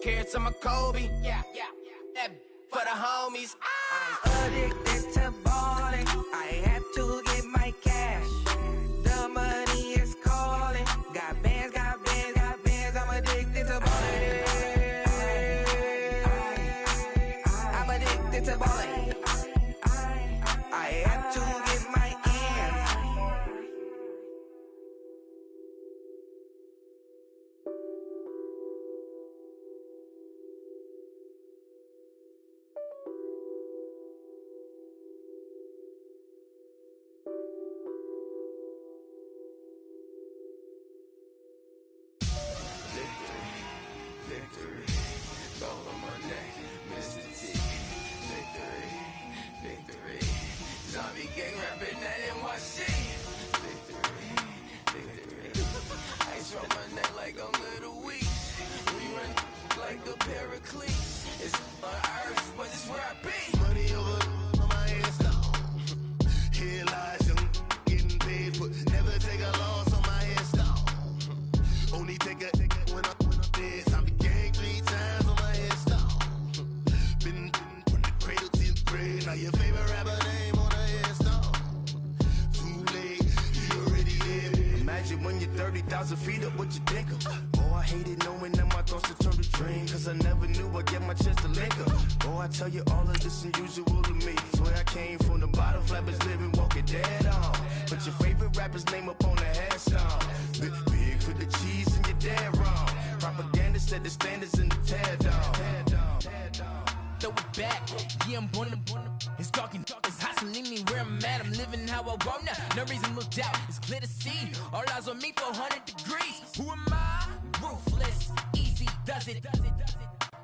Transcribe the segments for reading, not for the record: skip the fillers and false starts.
carrots on my Kobe. Yeah. That for the homies. I'm addicted to balling. I have to get my cash. The money is calling. Got bands. I'm addicted to balling. I'm addicted to balling. I have to get my ends. Victory, gold on my neck, Mr. T. Victory, zombie gang rapping that NYC. Victory, ice on my neck like a little weak. We run like a paraclete. It's on earth, but it's where I be. Money over on my headstone. Here lies young, getting paid, but never take a loss on my headstone. Only take a when I'm dead. Zombie gang 3 times on my headstone. Been from the cradle to the grave. Now your favorite rapper name on a headstone. Too late, you already dead. Imagine when you're 30,000 feet up, what you think of? Oh, I hated knowing that my thoughts would turn to dream. Cause I never knew I'd get my chance to link up. Oh, I tell you all of this unusual to me. Swear I came from the bottom, flappers living, walking dead on. Put your favorite rapper's name up on the headstone. Big for the cheese and you're dead wrong. Propaganda set the standards in the tear down. Throw it back, yeah, I'm born to. It's dark, it's hot, so leave me where I'm at. I'm living how I want now. No reason to doubt, it's clear to see. All eyes on me, 400 degrees. Who am I? Ruthless, easy, does it.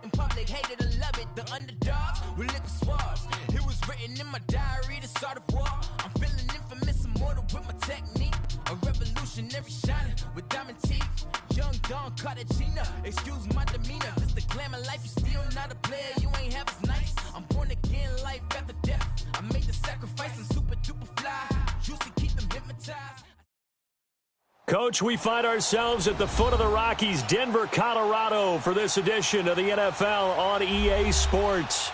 In public, hated or love it. The underdogs with liquor swabs. It was written in my diary to start a war. I'm feeling infamous, immortal with my technique. A revolutionary shining with diamond teeth. Young Don Cartagena, excuse my demeanor. This the glamour life, you still not a player. You ain't half as nice. I'm born again, life after death. I made the sacrifice, I'm super duper fly. Used to keep them hypnotized. Coach, we find ourselves at the foot of the Rockies, Denver, Colorado, for this edition of the NFL on EA Sports.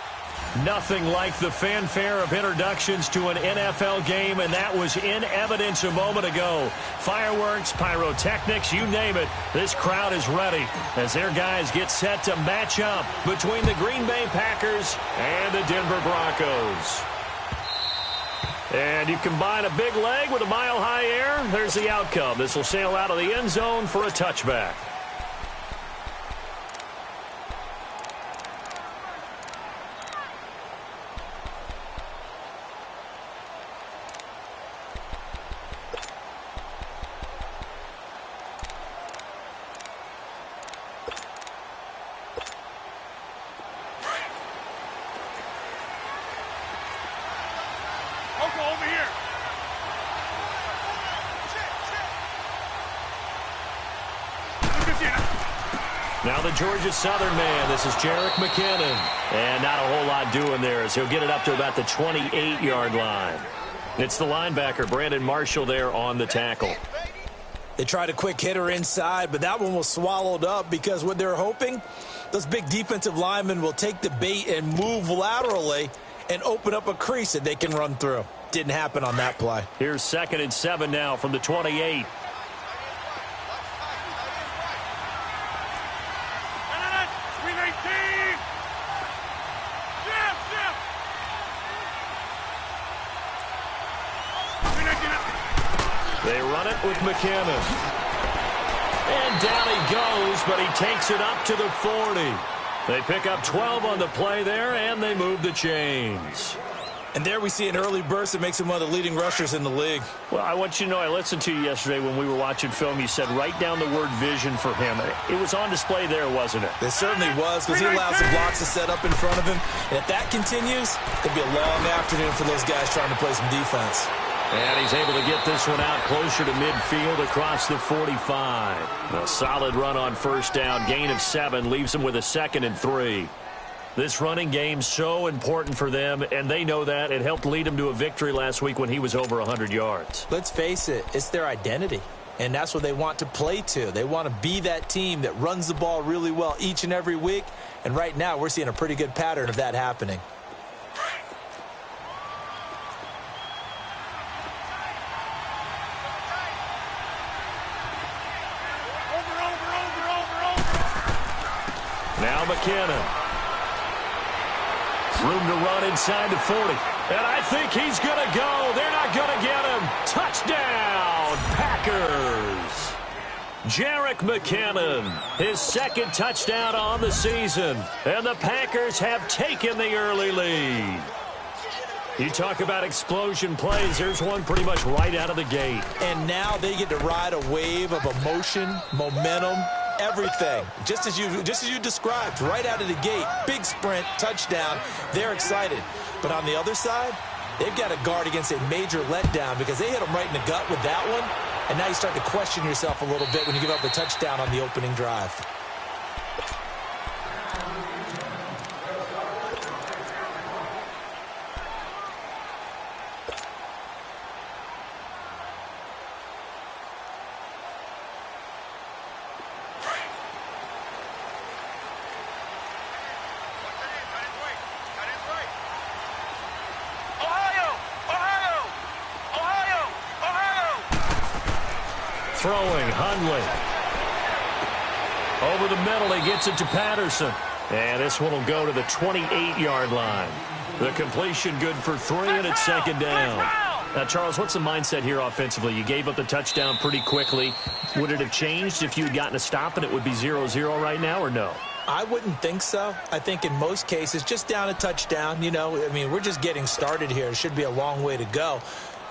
Nothing like the fanfare of introductions to an NFL game, and that was in evidence a moment ago. Fireworks, pyrotechnics, you name it. This crowd is ready as their guys get set to match up between the Green Bay Packers and the Denver Broncos. And you combine a big leg with a mile-high air, there's the outcome. This will sail out of the end zone for a touchback. Over here. Now the Georgia Southern man, this is Jerick McKinnon. And not a whole lot doing there as he'll get it up to about the 28-yard line. It's the linebacker, Brandon Marshall, there on the tackle. They tried a quick hitter inside, but that one was swallowed up because what they're hoping, those big defensive linemen will take the bait and move laterally and open up a crease that they can run through. Didn't happen on that play. Here's 2nd and 7 now from the 28. They run it with McKinnon. And down he goes, but he takes it up to the 40. They pick up 12 on the play there, and they move the chains. And there we see an early burst that makes him one of the leading rushers in the league. Well, I want you to know, I listened to you yesterday when we were watching film. You said write down the word vision for him. It was on display there, wasn't it? It certainly was, because he allows the blocks to set up in front of him. And if that continues, it'll be a long afternoon for those guys trying to play some defense. And he's able to get this one out closer to midfield across the 45. A solid run on first down. Gain of 7 leaves him with a 2nd and 3. This running game so important for them, and they know that. It helped lead him to a victory last week when he was over 100 yards. Let's face it, it's their identity. And that's what they want to play to. They want to be that team that runs the ball really well each and every week. And right now, we're seeing a pretty good pattern of that happening. Now McKinnon. Room to run inside the 40. And I think he's going to go. They're not going to get him. Touchdown, Packers. Jerick McKinnon, his second touchdown on the season. And the Packers have taken the early lead. You talk about explosion plays. There's one pretty much right out of the gate. And now they get to ride a wave of emotion, momentum, everything. Just as you described, right out of the gate, big sprint, touchdown. They're excited. But on the other side, they've got to guard against a major letdown because they hit them right in the gut with that one. And now you start to question yourself a little bit when you give up a touchdown on the opening drive. Throwing, Hundley. Over the middle, he gets it to Patterson. And this one will go to the 28-yard line. The completion good for 3, and it's second down. Now, Charles, what's the mindset here offensively? You gave up the touchdown pretty quickly. Would it have changed if you had gotten a stop and it would be 0-0 right now, or no? I wouldn't think so. I think in most cases, just down a touchdown, we're just getting started here. It should be a long way to go.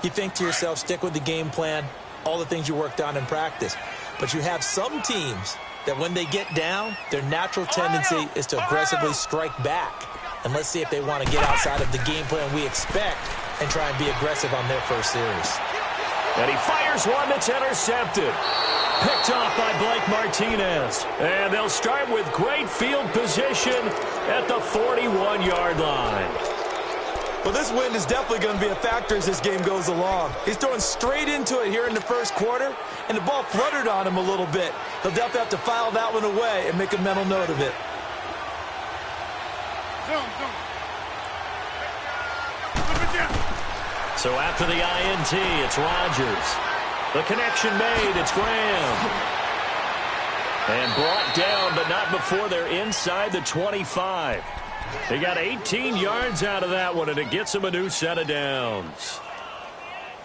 You think to yourself, stick with the game plan, all the things you worked on in practice. But you have some teams that when they get down, their natural tendency is to aggressively strike back. And let's see if they want to get outside of the game plan we expect and try and be aggressive on their first series. And he fires one that's intercepted. Picked off by Blake Martinez. And they'll start with great field position at the 41-yard line. Well, this wind is definitely going to be a factor as this game goes along. He's throwing straight into it here in the first quarter, and the ball fluttered on him a little bit. He'll definitely have to file that one away and make a mental note of it. So after the INT, it's Rodgers. The connection made, it's Graham. And brought down, but not before they're inside the 25. They got 18 yards out of that one, and it gets them a new set of downs.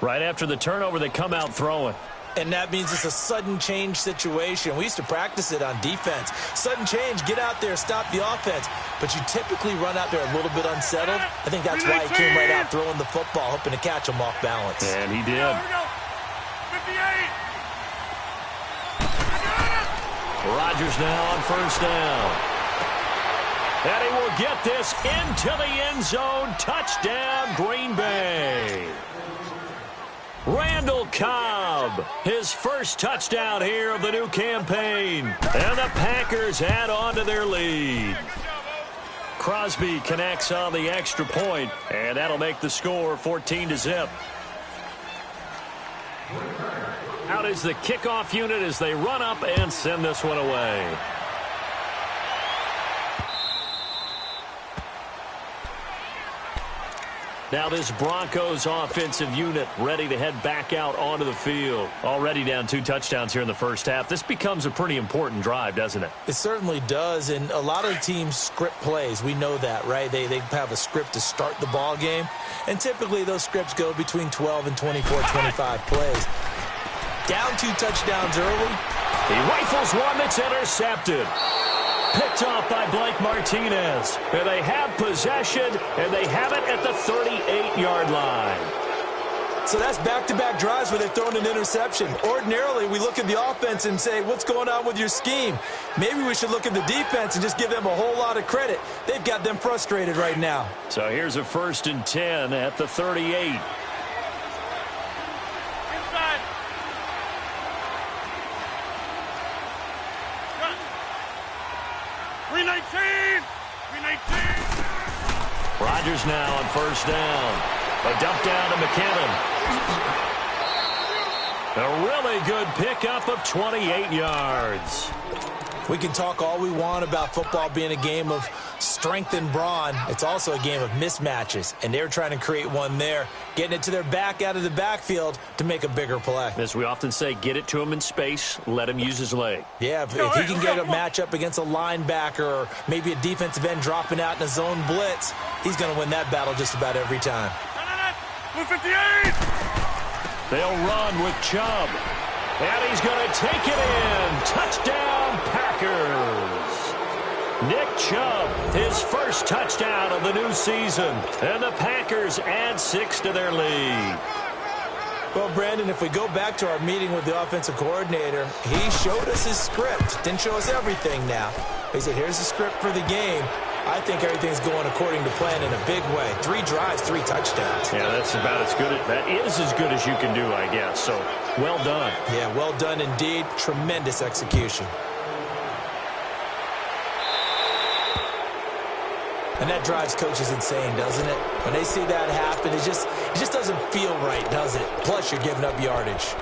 Right after the turnover, they come out throwing. And that means it's a sudden change situation. We used to practice it on defense. Sudden change, get out there, stop the offense. But you typically run out there a little bit unsettled. I think that's why he came right out throwing the football, hoping to catch him off balance. And he did. 58. Rodgers now on first down. And he will get this into the end zone. Touchdown, Green Bay. Randall Cobb, his first touchdown here of the new campaign. And the Packers add on to their lead. Crosby connects on the extra point, and that'll make the score 14-0. Out is the kickoff unit as they run up and send this one away. Now this Broncos offensive unit ready to head back out onto the field. Already down 2 touchdowns here in the first half. This becomes a pretty important drive, doesn't it? It certainly does, and a lot of teams script plays. We know that, right? They have a script to start the ball game, and typically those scripts go between 12 and 24, 25 plays. Down 2 touchdowns early. He rifles one that's intercepted. Picked off by Blake Martinez. And they have possession, and they have it at the 38-yard line. So that's back-to-back drives where they've thrown an interception. Ordinarily, we look at the offense and say, what's going on with your scheme? Maybe we should look at the defense and just give them a whole lot of credit. They've got them frustrated right now. So here's a 1st and 10 at the 38. 319! Rodgers now on first down. A dump down to McKinnon. A really good pickup of 28 yards. We can talk all we want about football being a game of strength and brawn. It's also a game of mismatches, and they're trying to create one there, getting it to their back out of the backfield to make a bigger play. As we often say, get it to him in space, let him use his leg. Yeah, if he can get a matchup against a linebacker or maybe a defensive end dropping out in a zone blitz, he's going to win that battle just about every time. Blue 58! They'll run with Chubb. And he's going to take it in. Touchdown, Packers. Nick Chubb, his first touchdown of the new season. And the Packers add 6 to their lead. Well, Brandon, if we go back to our meeting with the offensive coordinator, he showed us his script. Didn't show us everything now. He said, here's the script for the game. I think everything's going according to plan in a big way. 3 drives, 3 touchdowns. Yeah, that's about as good. That is as good as you can do, I guess. So, well done. Yeah, well done indeed. Tremendous execution. And that drives coaches insane, doesn't it? When they see that happen, it just doesn't feel right, does it? Plus, you're giving up yardage.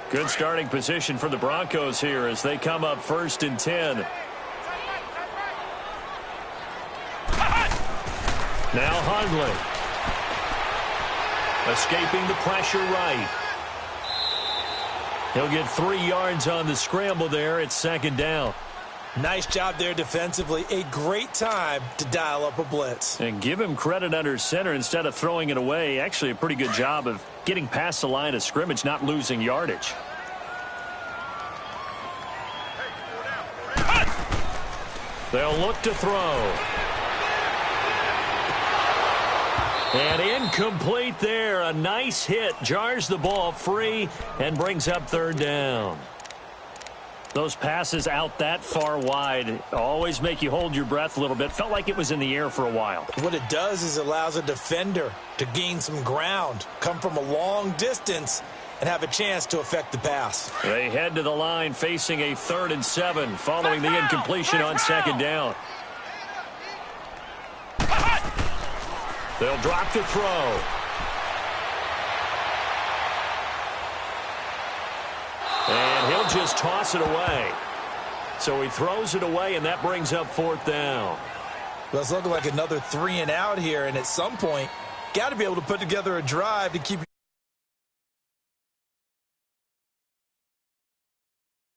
Good starting position for the Broncos here as they come up 1st and 10. Now Hundley. Escaping the pressure right. He'll get 3 yards on the scramble there. It's 2nd down. Nice job there defensively. A great time to dial up a blitz. And give him credit under center instead of throwing it away. Actually, a pretty good job of getting past the line of scrimmage, not losing yardage. They'll look to throw. And incomplete there. A nice hit. Jars the ball free and brings up 3rd down. Those passes out that far wide always make you hold your breath a little bit. Felt like it was in the air for a while. What it does is allows a defender to gain some ground, come from a long distance, and have a chance to affect the pass. They head to the line facing a 3rd and 7 following the incompletion on 2nd down. They'll drop to throw. And he'll just toss it away. So he throws it away, and that brings up 4th down. Well, it's looking like another 3 and out here, and at some point, got to be able to put together a drive to keep